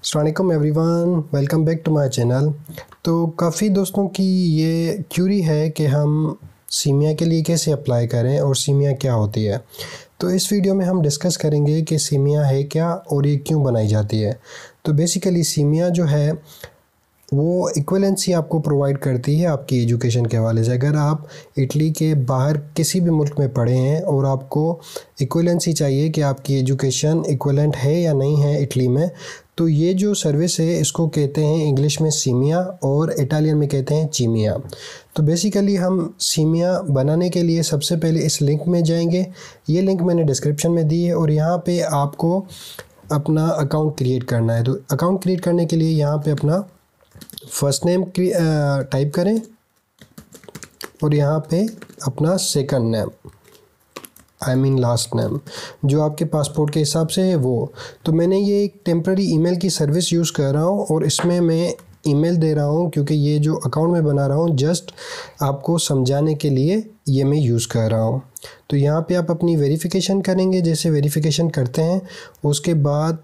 अस्सलाम वालेकुम everyone, welcome back to my channel. तो काफ़ी दोस्तों की ये क्यूरी है कि हम सीमिया के लिए कैसे अप्लाई करें और सीमिया क्या होती है। तो इस वीडियो में हम डिस्कस करेंगे कि सीमिया है क्या और ये क्यों बनाई जाती है। तो बेसिकली सीमिया जो है वो इक्वलेंसी आपको प्रोवाइड करती है आपकी एजुकेशन के हवाले से। अगर आप इटली के बाहर किसी भी मुल्क में पढ़े हैं और आपको इक्वलेंसी चाहिए कि आपकी एजुकेशन इक्वलेंट है या नहीं है इटली में, तो ये जो सर्विस है इसको कहते हैं इंग्लिश में सीमिया और इटालियन में कहते हैं चीमिया। तो बेसिकली हम सीमिया बनाने के लिए सबसे पहले इस लिंक में जाएंगे। ये लिंक मैंने डिस्क्रिप्शन में दी है और यहाँ पे आपको अपना अकाउंट क्रिएट करना है। तो अकाउंट क्रिएट करने के लिए यहाँ पे अपना फर्स्ट नेम टाइप करें और यहाँ पे अपना सेकंड नेम लास्ट नेम जो आपके पासपोर्ट के हिसाब से है वो। तो मैंने ये एक टेम्प्रेरी ईमेल की सर्विस यूज़ कर रहा हूँ और इसमें मैं ईमेल दे रहा हूँ क्योंकि ये जो अकाउंट में बना रहा हूँ जस्ट आपको समझाने के लिए ये मैं यूज़ कर रहा हूँ। तो यहाँ पे आप अपनी वेरिफिकेशन करेंगे। जैसे वेरिफिकेशन करते हैं उसके बाद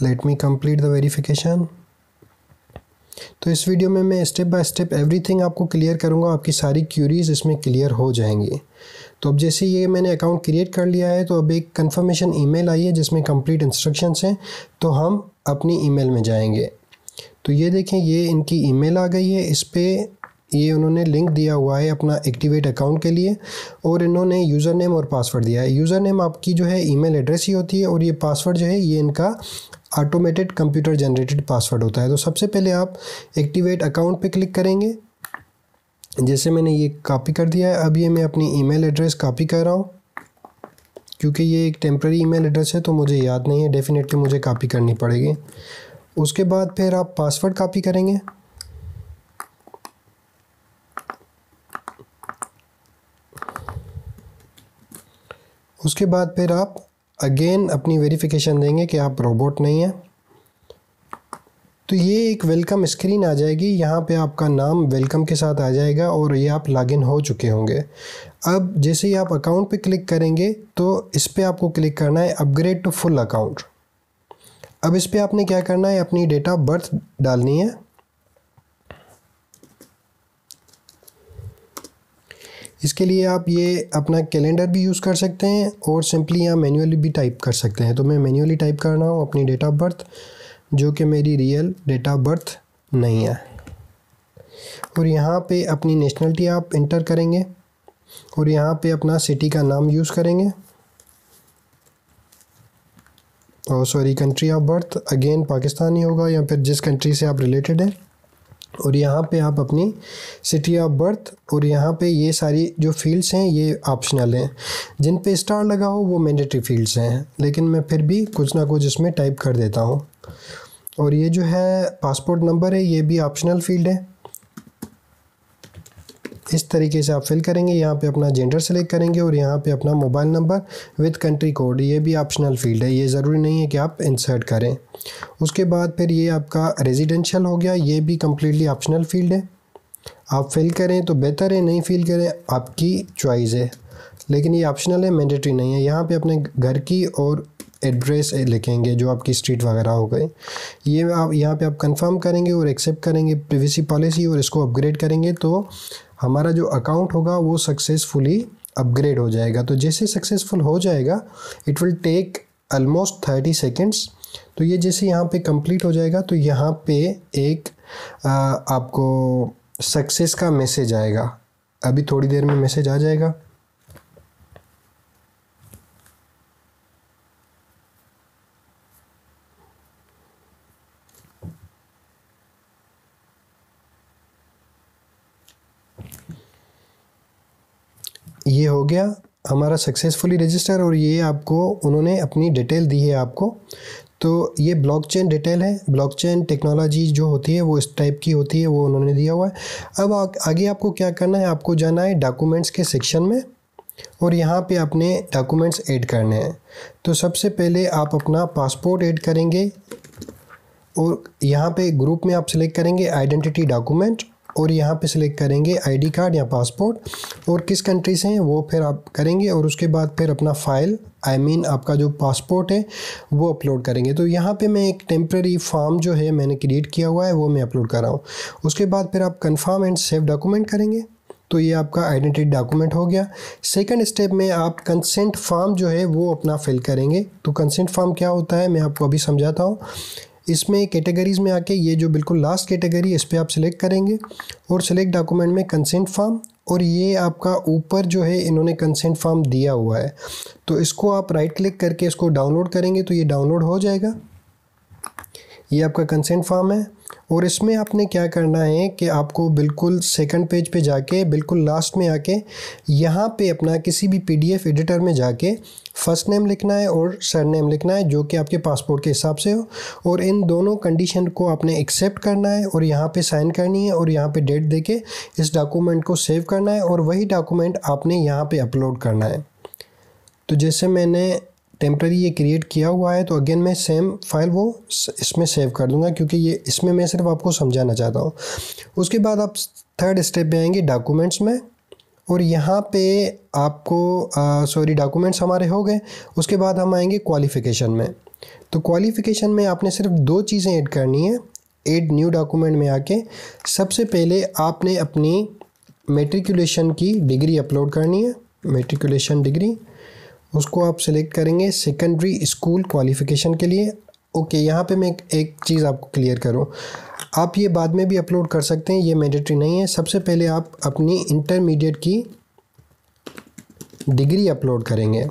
let me complete the verification. तो इस वीडियो में मैं स्टेप बाय स्टेप एवरीथिंग आपको क्लियर करूँगा, आपकी सारी क्यूरीज इसमें क्लियर हो जाएंगी। तो अब जैसे ये मैंने अकाउंट क्रिएट कर लिया है तो अब एक कंफर्मेशन ईमेल आई है जिसमें कंप्लीट इंस्ट्रक्शंस हैं। तो हम अपनी ईमेल में जाएंगे। तो ये देखें ये इनकी ईमेल आ गई है। इस पर ये उन्होंने लिंक दिया हुआ है अपना एक्टिवेट अकाउंट के लिए और इन्होंने यूज़र नेम और पासवर्ड दिया है। यूज़र नेम आपकी जो है ईमेल एड्रेस ही होती है और ये पासवर्ड जो है ये इनका ऑटोमेटेड कंप्यूटर जनरेटेड पासवर्ड होता है। तो सबसे पहले आप एक्टिवेट अकाउंट पे क्लिक करेंगे। जैसे मैंने ये कॉपी कर दिया है, अब ये मैं अपनी ईमेल एड्रेस कॉपी कर रहा हूँ क्योंकि ये एक टेम्प्रेरी ईमेल एड्रेस है तो मुझे याद नहीं है, डेफिनेटली मुझे कॉपी करनी पड़ेगी। उसके बाद फिर आप पासवर्ड कॉपी करेंगे। उसके बाद फिर आप अगेन अपनी वेरिफिकेशन देंगे कि आप रोबोट नहीं हैं। तो ये एक वेलकम स्क्रीन आ जाएगी। यहाँ पे आपका नाम वेलकम के साथ आ जाएगा और ये आप लॉगिन हो चुके होंगे। अब जैसे ही आप अकाउंट पे क्लिक करेंगे तो इस पे आपको क्लिक करना है अपग्रेड टू फुल अकाउंट। अब इस पे आपने क्या करना है, अपनी डेट ऑफ बर्थ डालनी है। इसके लिए आप ये अपना कैलेंडर भी यूज़ कर सकते हैं और सिंपली यहाँ मैन्युअली भी टाइप कर सकते हैं। तो मैं मैन्युअली टाइप कर रहा हूँ अपनी डेट ऑफ बर्थ जो कि मेरी रियल डेट ऑफ बर्थ नहीं है। और यहाँ पे अपनी नेशनलिटी आप इंटर करेंगे और यहाँ पे अपना सिटी का नाम यूज़ करेंगे और sorry country of birth again Pakistani होगा या फिर जिस कंट्री से आप रिलेटेड हैं। और यहाँ पे आप अपनी सिटी ऑफ बर्थ और यहाँ पे ये सारी जो फील्ड्स हैं ये ऑप्शनल हैं। जिन पे स्टार लगा हो वो मैंडेटरी फील्ड्स हैं, लेकिन मैं फिर भी कुछ ना कुछ इसमें टाइप कर देता हूँ। और ये जो है पासपोर्ट नंबर है ये भी ऑप्शनल फील्ड है। इस तरीके से आप फिल करेंगे। यहाँ पे अपना जेंडर सेलेक्ट करेंगे और यहाँ पे अपना mobile number with country code, ये भी ऑप्शनल फील्ड है, ये ज़रूरी नहीं है कि आप इंसर्ट करें। उसके बाद फिर ये आपका रेजिडेंशियल हो गया, ये भी कम्प्लीटली ऑप्शनल फील्ड है। आप फिल करें तो बेहतर है, नहीं फिल करें आपकी चॉइस है, लेकिन ये ऑप्शनल है, मैंडेटरी नहीं है। यहाँ पे अपने घर की और एड्रेस लिखेंगे जो आपकी स्ट्रीट वगैरह हो गए। ये आप यहाँ पे आप कंफर्म करेंगे और एक्सेप्ट करेंगे प्रिवेसी पॉलिसी और इसको अपग्रेड करेंगे तो हमारा जो अकाउंट होगा वो सक्सेसफुली अपग्रेड हो जाएगा। तो जैसे सक्सेसफुल हो जाएगा it will take almost 30 seconds. तो ये जैसे यहाँ पे कंप्लीट हो जाएगा तो यहाँ पे एक आपको सक्सेस का मैसेज आएगा। अभी थोड़ी देर में मैसेज आ जाएगा। ये हो गया हमारा सक्सेसफुली रजिस्टर और ये आपको उन्होंने अपनी डिटेल दी है आपको। तो ये ब्लॉकचेन डिटेल है। ब्लॉकचेन टेक्नोलॉजी जो होती है वो इस टाइप की होती है, वो उन्होंने दिया हुआ है। अब आगे आपको क्या करना है, आपको जाना है डॉक्यूमेंट्स के सेक्शन में और यहाँ पे अपने डॉक्यूमेंट्स ऐड करने हैं। तो सबसे पहले आप अपना पासपोर्ट ऐड करेंगे और यहाँ पे ग्रुप में आप सेलेक्ट करेंगे आइडेंटिटी डॉक्यूमेंट और यहाँ पे सिलेक्ट करेंगे आईडी कार्ड या पासपोर्ट और किस कंट्री से हैं वो फिर आप करेंगे और उसके बाद फिर अपना फ़ाइल आपका जो पासपोर्ट है वो अपलोड करेंगे। तो यहाँ पे मैं एक टेम्प्रेरी फॉर्म जो है मैंने क्रिएट किया हुआ है वो मैं अपलोड कर रहा हूँ। उसके बाद फिर आप कन्फर्म एंड सेव डॉक्यूमेंट करेंगे तो ये आपका आइडेंटिटी डॉक्यूमेंट हो गया। सेकंड स्टेप में आप कंसेंट फॉर्म जो है वो अपना फिल करेंगे। तो कंसेंट फॉर्म क्या होता है मैं आपको अभी समझाता हूँ। इसमें कैटेगरीज़ में आके ये जो बिल्कुल लास्ट कैटेगरी इस पर आप सिलेक्ट करेंगे और सिलेक्ट डॉक्यूमेंट में कंसेंट फॉर्म, और ये आपका ऊपर जो है इन्होंने कंसेंट फॉर्म दिया हुआ है तो इसको आप राइट क्लिक करके इसको डाउनलोड करेंगे तो ये डाउनलोड हो जाएगा। ये आपका कंसेंट फॉर्म है और इसमें आपने क्या करना है कि आपको बिल्कुल सेकंड पेज पे जाके बिल्कुल लास्ट में आके यहाँ पे अपना किसी भी पीडीएफ एडिटर में जाके फर्स्ट नेम लिखना है और सरनेम लिखना है जो कि आपके पासपोर्ट के हिसाब से हो, और इन दोनों कंडीशन को आपने एक्सेप्ट करना है और यहाँ पे साइन करनी है और यहाँ पे डेट देके इस डॉक्यूमेंट को सेव करना है और वही डॉक्यूमेंट आपने यहाँ पे अपलोड करना है। तो जैसे मैंने टेम्प्रेरी ये क्रिएट किया हुआ है तो अगेन मैं सेम फाइल वो इसमें सेव कर दूंगा क्योंकि ये इसमें मैं सिर्फ आपको समझाना चाहता हूँ। उसके बाद आप थर्ड स्टेप पे आएंगे डॉक्यूमेंट्स में और यहाँ पे आपको डॉक्यूमेंट्स हमारे हो गए। उसके बाद हम आएंगे क्वालिफ़िकेशन में। तो क्वालिफ़िकेशन में आपने सिर्फ 2 चीज़ें ऐड करनी है। ऐड न्यू डॉक्यूमेंट में आके सबसे पहले आपने अपनी मेट्रिकुलेशन की डिग्री अपलोड करनी है। मेट्रिकुलेशन डिग्री उसको आप सिलेक्ट करेंगे सेकेंडरी स्कूल क्वालिफ़िकेशन के लिए। ओके, यहाँ पे मैं एक चीज़ आपको क्लियर करूँ, आप ये बाद में भी अपलोड कर सकते हैं, ये मैंडेटरी नहीं है। सबसे पहले आप अपनी इंटरमीडिएट की डिग्री अपलोड करेंगे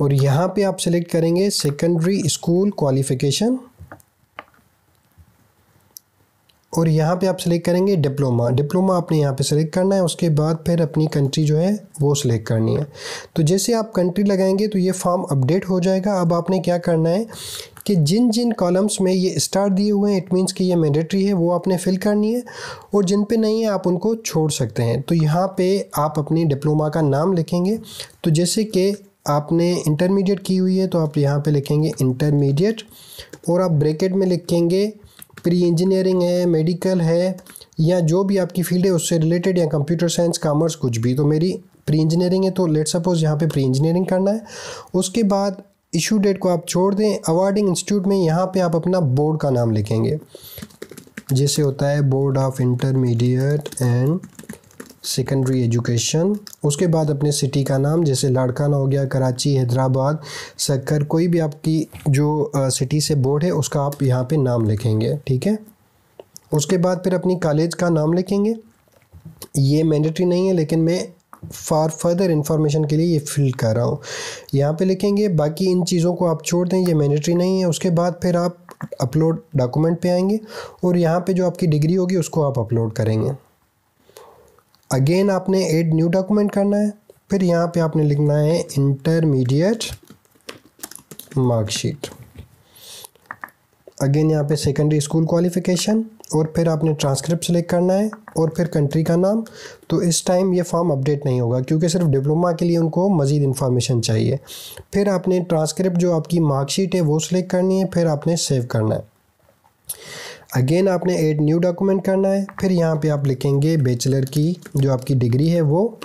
और यहाँ पे आप सिलेक्ट करेंगे सेकेंडरी स्कूल क्वालिफ़िकेशन और यहाँ पे आप सिलेक्ट करेंगे डिप्लोमा। डिप्लोमा आपने यहाँ पे सिलेक्ट करना है। उसके बाद फिर अपनी कंट्री जो है वो सिलेक्ट करनी है। तो जैसे आप कंट्री लगाएंगे तो ये फॉर्म अपडेट हो जाएगा। अब आपने क्या करना है कि जिन जिन कॉलम्स में ये स्टार दिए हुए हैं इट मीन्स कि ये मैंडेटरी है वो आपने फिल करनी है और जिन पे नहीं है आप उनको छोड़ सकते हैं। तो यहाँ पे आप अपनी डिप्लोमा का नाम लिखेंगे। तो जैसे कि आपने इंटरमीडिएट की हुई है तो आप यहाँ पे लिखेंगे इंटरमीडिएट और आप ब्रैकेट में लिखेंगे प्री इंजीनियरिंग है, मेडिकल है या जो भी आपकी फील्ड है उससे रिलेटेड, या कंप्यूटर साइंस, कॉमर्स, कुछ भी। तो मेरी प्री इंजीनियरिंग है तो लेट सपोज यहाँ पे प्री इंजीनियरिंग करना है। उसके बाद इशू डेट को आप छोड़ दें। अवार्डिंग इंस्टीट्यूट में यहाँ पे आप अपना बोर्ड का नाम लिखेंगे, जैसे होता है board of intermediate and secondary education. उसके बाद अपने सिटी का नाम, जैसे लाड़काना हो गया, कराची, हैदराबाद, सक्कर, कोई भी आपकी जो सिटी से बोर्ड है उसका आप यहाँ पे नाम लिखेंगे, ठीक है। उसके बाद फिर अपनी कॉलेज का नाम लिखेंगे। ये मैंडेटरी नहीं है लेकिन मैं फॉर फर्दर इंफॉर्मेशन के लिए ये फिल कर रहा हूँ, यहाँ पे लिखेंगे। बाकी इन चीज़ों को आप छोड़ दें, ये मैंडेटरी नहीं है। उसके बाद फिर आप अपलोड डॉक्यूमेंट पे आएंगे और यहाँ पे जो आपकी डिग्री होगी उसको आप अपलोड करेंगे। अगेन आपने ऐड न्यू डॉक्यूमेंट करना है। फिर यहाँ पे आपने लिखना है इंटरमीडिएट मार्कशीट। अगेन यहाँ पे सेकेंडरी स्कूल क्वालिफ़िकेशन और फिर आपने ट्रांसक्रिप्ट सेलेक्ट करना है और फिर कंट्री का नाम। तो इस टाइम ये फॉर्म अपडेट नहीं होगा क्योंकि सिर्फ डिप्लोमा के लिए उनको मज़ीद इन्फॉर्मेशन चाहिए। फिर आपने ट्रांसक्रिप्ट जो आपकी मार्कशीट है वो सिलेक्ट करनी है, फिर आपने सेव करना है। अगेन आपने ऐड न्यू डॉक्यूमेंट करना है। फिर यहाँ पे आप लिखेंगे बैचलर की जो आपकी डिग्री है वो,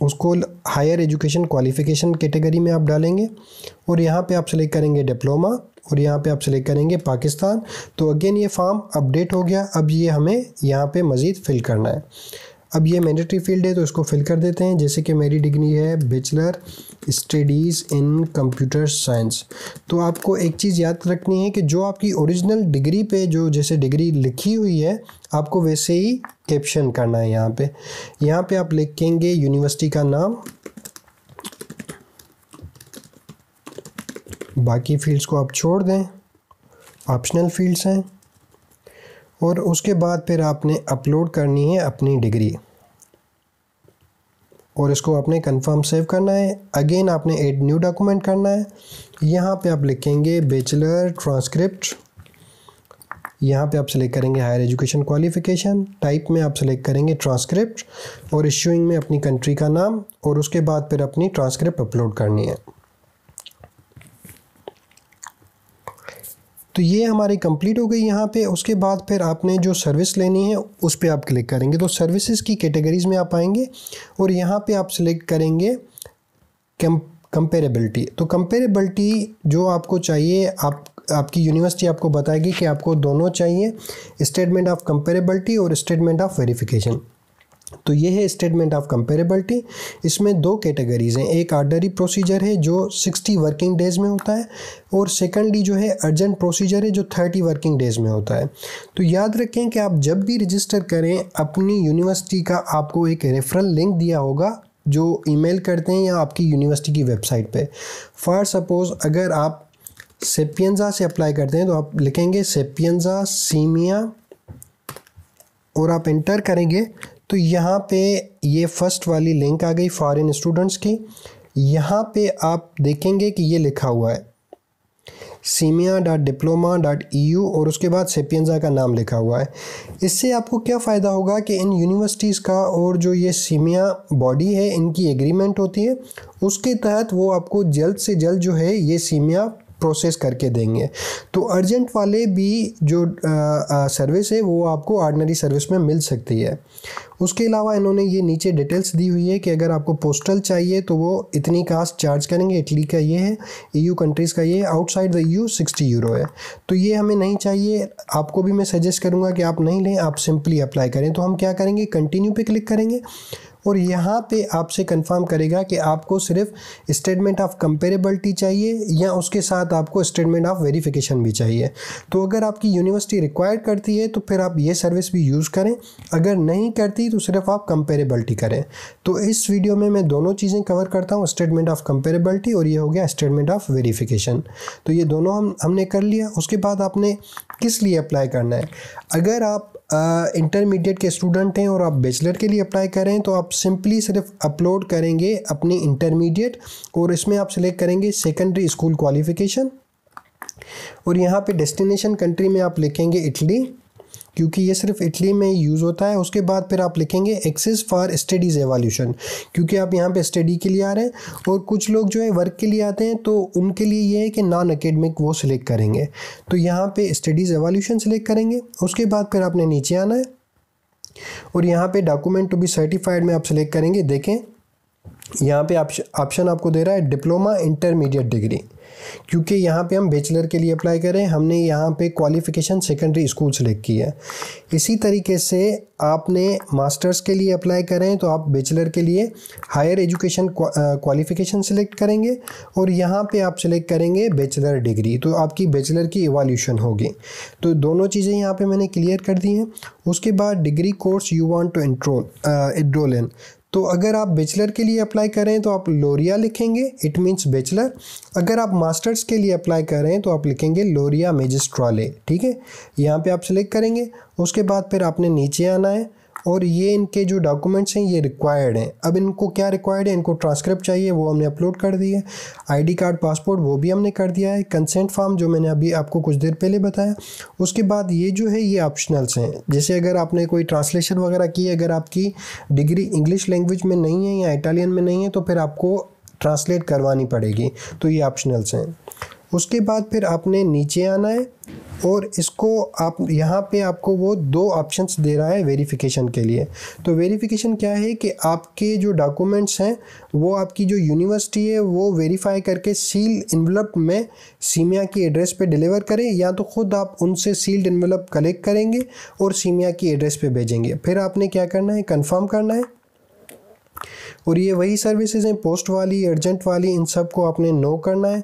उसको हायर एजुकेशन क्वालिफ़िकेशन कैटेगरी में आप डालेंगे और यहाँ पे आप सेलेक्ट करेंगे डिप्लोमा और यहाँ पे आप सेलेक्ट करेंगे पाकिस्तान। तो अगेन ये फॉर्म अपडेट हो गया। अब ये हमें यहाँ पे मज़ीद फिल करना है। अब ये मैंडेटरी फील्ड है तो इसको फिल कर देते हैं। जैसे कि मेरी डिग्री है बैचलर स्टडीज़ इन कंप्यूटर साइंस। तो आपको एक चीज़ याद रखनी है कि जो आपकी ओरिजिनल डिग्री पे जो जैसे डिग्री लिखी हुई है आपको वैसे ही कैप्शन करना है। यहाँ पे आप लिखेंगे यूनिवर्सिटी का नाम, बाकी फील्ड्स को आप छोड़ दें, ऑप्शनल फील्ड्स हैं। और उसके बाद फिर आपने अपलोड करनी है अपनी डिग्री और इसको आपने कंफर्म सेव करना है। अगेन आपने ऐड न्यू डॉक्यूमेंट करना है। यहाँ पे आप लिखेंगे बैचलर ट्रांसक्रिप्ट। यहाँ पे आप सेलेक्ट करेंगे हायर एजुकेशन क्वालिफ़िकेशन। टाइप में आप सेलेक्ट करेंगे ट्रांसक्रिप्ट और इशूइंग में अपनी कंट्री का नाम और उसके बाद फिर अपनी ट्रांसक्रिप्ट अपलोड करनी है। तो ये हमारी कंप्लीट हो गई यहाँ पे। उसके बाद फिर आपने जो सर्विस लेनी है उस पर आप क्लिक करेंगे। तो सर्विसेज की कैटेगरीज़ में आप आएंगे और यहाँ पे आप सिलेक्ट करेंगे कंपेरेबिलिटी। तो कंपेरेबिलिटी जो आपको चाहिए, आपकी यूनिवर्सिटी आपको बताएगी कि आपको दोनों चाहिए, स्टेटमेंट ऑफ कंपेरेबिलिटी और स्टेटमेंट ऑफ वेरिफिकेशन। तो ये है स्टेटमेंट ऑफ कंपेरेबिलिटी। इसमें दो कैटेगरीज़ हैं, एक ऑर्डनरी प्रोसीजर है जो 60 वर्किंग डेज़ में होता है और सेकेंडली जो है अर्जेंट प्रोसीजर है जो 30 वर्किंग डेज़ में होता है। तो याद रखें कि आप जब भी रजिस्टर करें अपनी यूनिवर्सिटी का आपको एक रेफरल लिंक दिया होगा जो ईमेल करते हैं या आपकी यूनिवर्सिटी की वेबसाइट पे। फॉर सपोज़ अगर आप सेपियंजा से अप्लाई करते हैं तो आप लिखेंगे सेपियंजा सीमिया और आप इंटर करेंगे तो यहाँ पे ये फर्स्ट वाली लिंक आ गई फॉरेन स्टूडेंट्स की। यहाँ पे आप देखेंगे कि ये लिखा हुआ है simia.diploma.eu और उसके बाद सेपियंजा का नाम लिखा हुआ है। इससे आपको क्या फ़ायदा होगा कि इन यूनिवर्सिटीज़ का और जो ये सीमिया बॉडी है इनकी एग्रीमेंट होती है, उसके तहत वो आपको जल्द से जल्द जो है ये सीमिया प्रोसेस करके देंगे। तो अर्जेंट वाले भी जो सर्विस है वो आपको ऑर्डिनरी सर्विस में मिल सकती है। उसके अलावा इन्होंने ये नीचे डिटेल्स दी हुई है कि अगर आपको पोस्टल चाहिए तो वो इतनी कास्ट चार्ज करेंगे। इटली का ये है, EU कंट्रीज़ का ये है, आउटसाइड द EU 60 यूरो है। तो ये हमें नहीं चाहिए, आपको भी मैं सजेस्ट करूँगा कि आप नहीं लें, आप सिंपली अप्लाई करें। तो हम क्या करेंगे, कंटिन्यू पे क्लिक करेंगे और यहाँ पे आपसे कंफर्म करेगा कि आपको सिर्फ स्टेटमेंट ऑफ कंपेरेबिलिटी चाहिए या उसके साथ आपको स्टेटमेंट ऑफ वेरिफिकेशन भी चाहिए। तो अगर आपकी यूनिवर्सिटी रिक्वायर्ड करती है तो फिर आप ये सर्विस भी यूज़ करें, अगर नहीं करती तो सिर्फ आप कंपेरेबिलिटी करें। तो इस वीडियो में मैं दोनों चीज़ें कवर करता हूँ, स्टेटमेंट ऑफ कंपेरेबिलिटी और ये हो गया स्टेटमेंट ऑफ वेरिफिकेशन। तो ये दोनों हमने कर लिया। उसके बाद आपने किस लिए अप्लाई करना है। अगर आप इंटरमीडिएट के स्टूडेंट हैं और आप बैचलर के लिए अप्लाई करें तो आप सिंपली सिर्फ अपलोड करेंगे अपनी इंटरमीडिएट और इसमें आप सिलेक्ट करेंगे सेकेंडरी स्कूल क्वालिफिकेशन और यहाँ पे डेस्टिनेशन कंट्री में आप लिखेंगे इटली, क्योंकि ये सिर्फ इटली में यूज़ होता है। उसके बाद फिर आप लिखेंगे एक्सेस फॉर स्टडीज़ एवोल्यूशन, क्योंकि आप यहाँ पे स्टडी के लिए आ रहे हैं और कुछ लोग जो है वर्क के लिए आते हैं तो उनके लिए ये है कि नॉन एकेडमिक वो सिलेक्ट करेंगे। तो यहाँ पे स्टडीज़ एवोल्यूशन सिलेक्ट करेंगे। उसके बाद फिर आपने नीचे आना है और यहाँ पे डॉक्यूमेंट टू बी सर्टिफाइड में आप सिलेक्ट करेंगे। देखें यहाँ पे ऑप्शन आपको दे रहा है डिप्लोमा इंटरमीडिएट डिग्री, क्योंकि यहाँ पे हम बैचलर के लिए अप्लाई करें, हमने यहाँ पे क्वालिफ़िकेशन सेकेंडरी स्कूल सेलेक्ट की है। इसी तरीके से आपने मास्टर्स के लिए अप्लाई करें तो आप बैचलर के लिए हायर एजुकेशन क्वालिफ़िकेशन सेलेक्ट करेंगे और यहाँ पे आप सेलेक्ट करेंगे बैचलर डिग्री, तो आपकी बैचलर की इवोल्यूशन होगी। तो दोनों चीज़ें यहाँ पे मैंने क्लियर कर दी हैं। उसके बाद degree course you want to enrol in, तो अगर आप बैचलर के लिए अप्लाई करें तो आप लोरिया लिखेंगे, इट मीन्स बैचलर। अगर आप मास्टर्स के लिए अप्लाई करें तो आप लिखेंगे लोरिया मैजिस्ट्राले। ठीक है, यहाँ पे आप सिलेक्ट करेंगे। उसके बाद फिर आपने नीचे आना है और ये इनके जो डॉक्यूमेंट्स हैं ये रिक्वायर्ड हैं। अब इनको क्या रिक्वायर्ड है, इनको ट्रांसक्रिप्ट चाहिए, वो हमने अपलोड कर दी है। ID कार्ड, पासपोर्ट वो भी हमने कर दिया है। कंसेंट फॉर्म जो मैंने अभी आपको कुछ देर पहले बताया। उसके बाद ये जो है ये ऑप्शनल्स हैं, जैसे अगर आपने कोई ट्रांसलेशन वगैरह की, अगर आपकी डिग्री इंग्लिश लैंग्वेज में नहीं है या इटालियन में नहीं है तो फिर आपको ट्रांसलेट करवानी पड़ेगी, तो ये ऑप्शनल्स हैं। उसके बाद फिर आपने नीचे आना है और इसको आप यहाँ पे आपको वो दो ऑप्शंस दे रहा है वेरिफिकेशन के लिए। तो वेरिफिकेशन क्या है कि आपके जो डॉक्यूमेंट्स हैं वो आपकी जो यूनिवर्सिटी है वो वेरीफाई करके सील इन्वेलप में सीमिया की एड्रेस पे डिलीवर करें, या तो ख़ुद आप उनसे सील्ड इन्वेलप कलेक्ट करेंगे और सीमिया की एड्रेस पे भेजेंगे। फिर आपने क्या करना है, कंफर्म करना है। और ये वही सर्विसेज हैं, पोस्ट वाली, अर्जेंट वाली, इन सब को आपने नो करना है।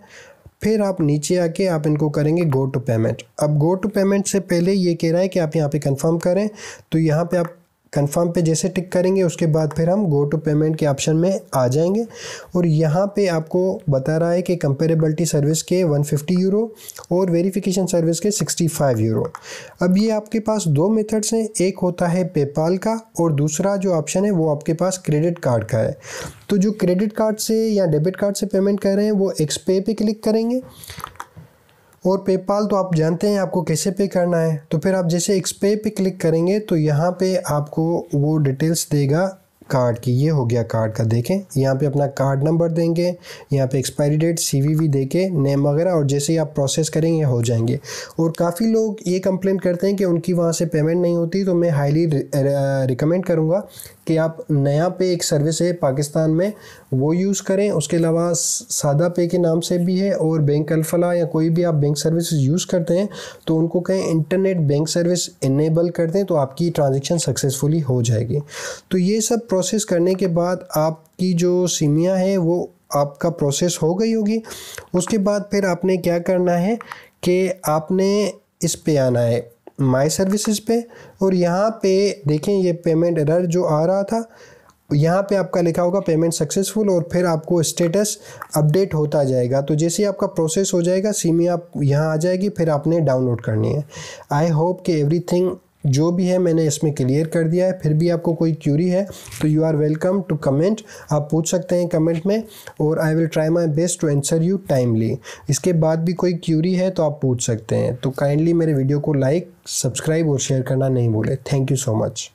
फिर आप नीचे आके आप इनको करेंगे गो टू पेमेंट। अब गो टू पेमेंट से पहले ये कह रहा है कि आप यहाँ पे कंफर्म करें, तो यहाँ पे आप कंफर्म पे जैसे टिक करेंगे उसके बाद फिर हम गो टू पेमेंट के ऑप्शन में आ जाएंगे। और यहाँ पे आपको बता रहा है कि कंपेरेबिलिटी सर्विस के 150 यूरो और वेरिफिकेशन सर्विस के 65 यूरो। अब ये आपके पास दो मेथड्स हैं, एक होता है पेपाल का और दूसरा जो ऑप्शन है वो आपके पास क्रेडिट कार्ड का है। तो जो क्रेडिट कार्ड से या डेबिट कार्ड से पेमेंट कर रहे हैं वो एक्सपे पे क्लिक करेंगे और पेपाल तो आप जानते हैं आपको कैसे पे करना है। तो फिर आप जैसे एक्सपे पे क्लिक करेंगे तो यहाँ पे आपको वो डिटेल्स देगा कार्ड की, ये हो गया कार्ड का। देखें यहाँ पे अपना कार्ड नंबर देंगे, यहाँ पे एक्सपायरी डेट, CVV देके नेम वगैरह, और जैसे ही आप प्रोसेस करेंगे हो जाएंगे। और काफ़ी लोग ये कंप्लेंट करते हैं कि उनकी वहाँ से पेमेंट नहीं होती, तो मैं हाईली रिकमेंड करूँगा कि आप नया पे एक सर्विस है पाकिस्तान में, वो यूज़ करें। उसके अलावा सादा पे के नाम से भी है, और बैंक अल्फला या कोई भी आप बैंक सर्विस यूज़ करते हैं तो उनको कहें इंटरनेट बैंक सर्विस इनेबल कर दें, तो आपकी ट्रांजैक्शन सक्सेसफुली हो जाएगी। तो ये सब प्रोसेस करने के बाद आपकी जो सिमिया है वो आपका प्रोसेस हो गई होगी। उसके बाद फिर आपने क्या करना है कि आपने इस पे आना है माय सर्विसेज पे, और यहाँ पे देखें ये पेमेंट एरर जो आ रहा था, यहाँ पे आपका लिखा होगा पेमेंट सक्सेसफुल, और फिर आपको स्टेटस अपडेट होता जाएगा। तो जैसे ही आपका प्रोसेस हो जाएगा सिमिया यहाँ आ जाएगी, फिर आपने डाउनलोड करनी है। आई होप कि एवरीथिंग जो भी है मैंने इसमें क्लियर कर दिया है। फिर भी आपको कोई क्यूरी है तो you are welcome to comment, आप पूछ सकते हैं कमेंट में, और I will try my best to answer you timely. इसके बाद भी कोई क्यूरी है तो आप पूछ सकते हैं। तो काइंडली मेरे वीडियो को लाइक, सब्सक्राइब और शेयर करना नहीं भूलें। Thank you so much.